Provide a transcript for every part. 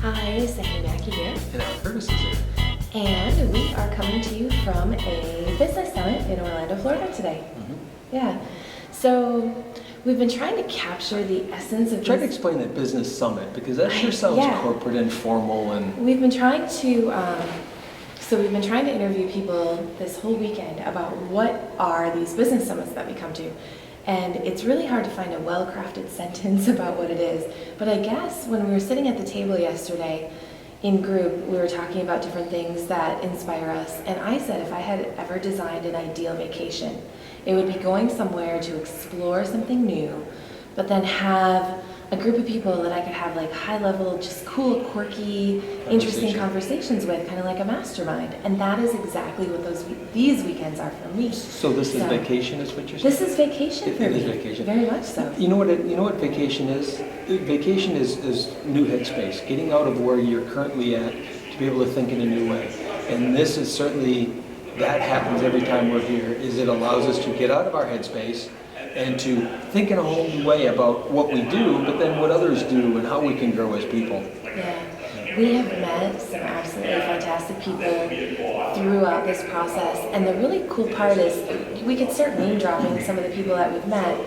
Hi, Sandi here, And our Curtis is here. and we are coming to you from a business summit in Orlando, Florida today. Yeah, so we've been trying to capture the essence of Try to explain that business summit because that sure sounds Yeah. corporate and formal and We've been trying to, we've been trying to interview people this whole weekend about what are these business summits that we come to. And it's really hard to find a well-crafted sentence about what it is. But I guess when we were sitting at the table yesterday in group, we were talking about different things that inspire us. And I said if I had ever designed an ideal vacation, it would be going somewhere to explore something new, but then have a group of people that I could have like high level, just cool, quirky, interesting conversations with, kind of like a mastermind. And that is exactly what these weekends are for me. so this is vacation is what you're saying? This is vacation for me. It is vacation. Very much so. You know what vacation is? Vacation is new headspace, getting out of where you're currently at to be able to think in a new way. And this is certainly, that happens every time we're here, is it allows us to get out of our headspace and to think in a whole new way about what we do, but then what others do and how we can grow as people. Yeah. We have met some absolutely fantastic people throughout this process. And the really cool part is we could start name dropping some of the people that we've met,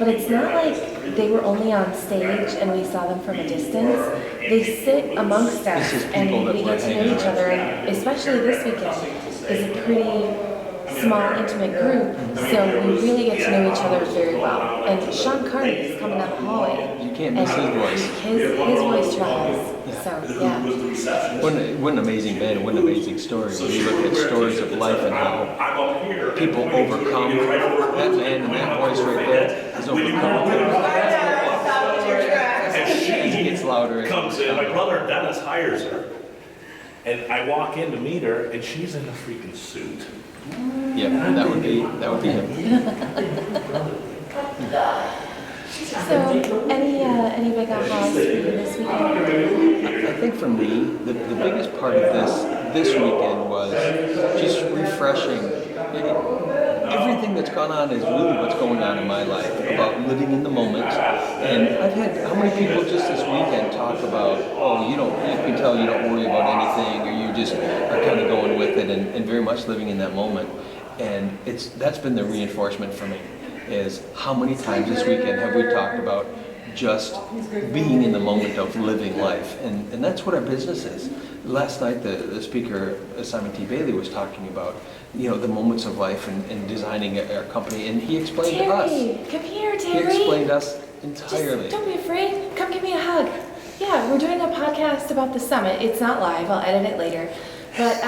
but it's not like they were only on stage and we saw them from a distance. They sit amongst us and we get to know each other. And especially this weekend is a pretty small, intimate group, so we really get to know each other very well. And Sean Carney is coming down the hallway. You can't miss his voice. His voice travels. Yeah. So, yeah. What an amazing man, what an amazing story. When you look at stories of life and how people overcome, that man and that voice right there has overcome. And he gets louder. Comes in, my brother Dennis hires her, and I walk in to meet her, and she's in a freaking suit. Yeah, that would be him. So, any big ahas for you this weekend? I think for me, the biggest part of this weekend was just refreshing. Everything that's gone on is really what's going on in my life, about living in the moment. And I've had how many people just this weekend talk about, oh, you can tell you don't worry about anything, or you just are kind of going with it and very much living in that moment. And that's been the reinforcement for me, is how many times this weekend have we talked about just being in the moment of living life. And that's what our business is. Last night, the speaker, Simon T. Bailey, was talking about, the moments of life and designing our company. And he explained to us. Come here, Terry. He explained us entirely. Just don't be afraid. Come give me a hug. Yeah, we're doing a podcast about the summit. It's not live. I'll edit it later. But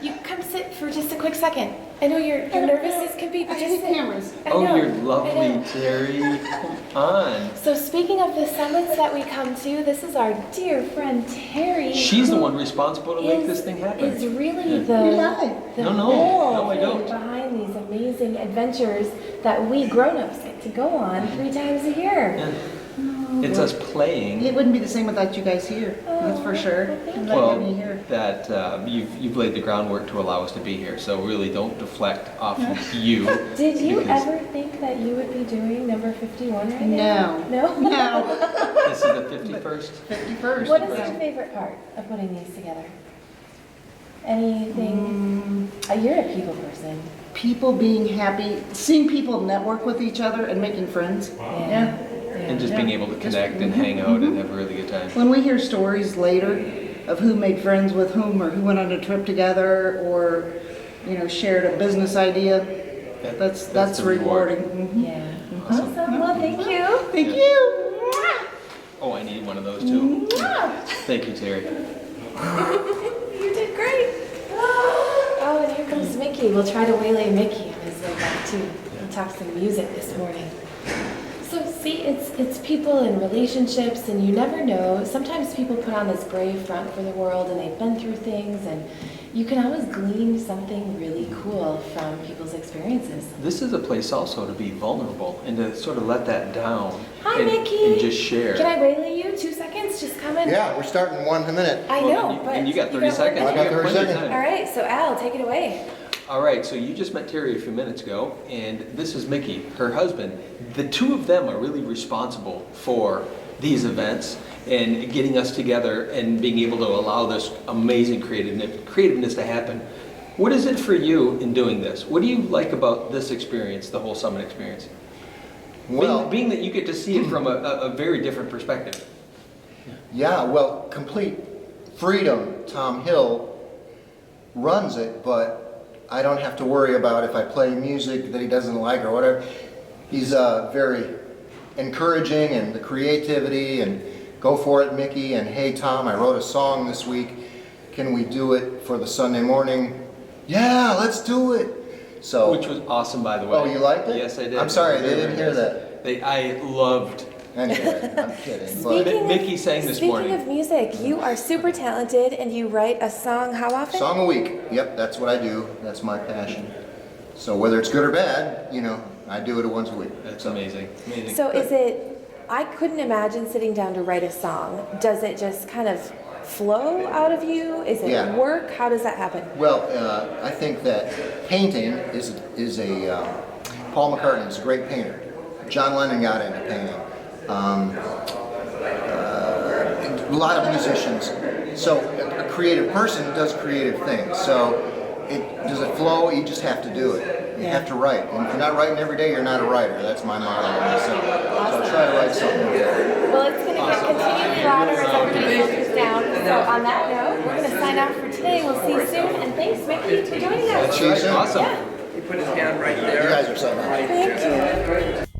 you come sit for just a quick second. I know you're nervous as can be, but just sit. Cameras. Oh, you're lovely, Terry. Come on. So speaking of the summits that we come to, this is our dear friend Terry. She's the one responsible to make this thing happen. Is really Yeah. the No, whole I thing don't. behind these amazing adventures that we grown-ups get to go on 3 times a year. Yeah. It's us playing. It wouldn't be the same without you guys here, that's for sure. And not Well, having you here. that you've laid the groundwork to allow us to be here, so really don't deflect off of you. Did you because ever think that you would be doing number 51 right now? No. No? No. This is the 51st. 51st. What is your favorite part of putting these together? Anything? You're a people person. People being happy, seeing people network with each other and making friends. Yeah. And just being able to connect and hang out and have a really good time. When we hear stories later of who made friends with whom or who went on a trip together or, shared a business idea, that's the reward. rewarding. Mhm. Yeah. Awesome. Awesome. Well, thank you. Thank Yeah. you. Oh, I need one of those too. Thank you, Terry. You did great. Oh, and here comes Mickey. We'll try to waylay Mickey on his way back too. He talked some music this morning. So see, it's people and relationships, and you never know. Sometimes people put on this brave front for the world, and they've been through things, and you can always glean something really cool from people's experiences. This is a place also to be vulnerable and to sort of let that down. Hi, Mickey. And just share. Can I waylay you? 2 seconds? Just come in. Yeah, we're starting in 1 minute. I know, but and you got 30 seconds. one I got minute. 30 plenty of seconds. time. All right, so Al, take it away. All right, so you just met Terry a few minutes ago, and this is Mickey, her husband. The two of them are really responsible for these events and getting us together and being able to allow this amazing creativeness to happen. What is it for you in doing this? What do you like about this experience, the whole summit experience? Well, Being that you get to see it from a very different perspective. yeah, well, complete freedom. Tom Hill runs it, but I don't have to worry about if I play music that he doesn't like or whatever. He's very encouraging, and the creativity, and go for it, Mickey, and hey, Tom, I wrote a song this week. Can we do it for the Sunday morning? Yeah, let's do it. So, Which was awesome, by the way. oh, you liked it? Yes, I did. I'm sorry, Very, they didn't very hear nice. that. I loved. Anyway, I'm kidding. But Mickey sang this morning. Speaking of music, you are super talented and you write a song how often? song a week. Yep, that's what I do. That's my passion. So whether it's good or bad, I do it once a week. That's amazing. Amazing. So is it, I couldn't imagine sitting down to write a song. Does it just kind of flow out of you? Is it Yeah. work? How does that happen? Well, I think that painting is Paul McCartney is a great painter. John Lennon got into painting. A lot of musicians. So a creative person does creative things. So does it flow? You just have to do it. You have to write. And if you're not writing every day, you're not a writer. That's my motto on myself. So try to write something. Well, it's going to get continually louder as everybody filters down. So on that note, we're going to sign off for today. We'll see you soon. And thanks, Mickey, for joining us. See you soon. Awesome. Yeah. He put his hand right You there. guys are so nice. Thank you.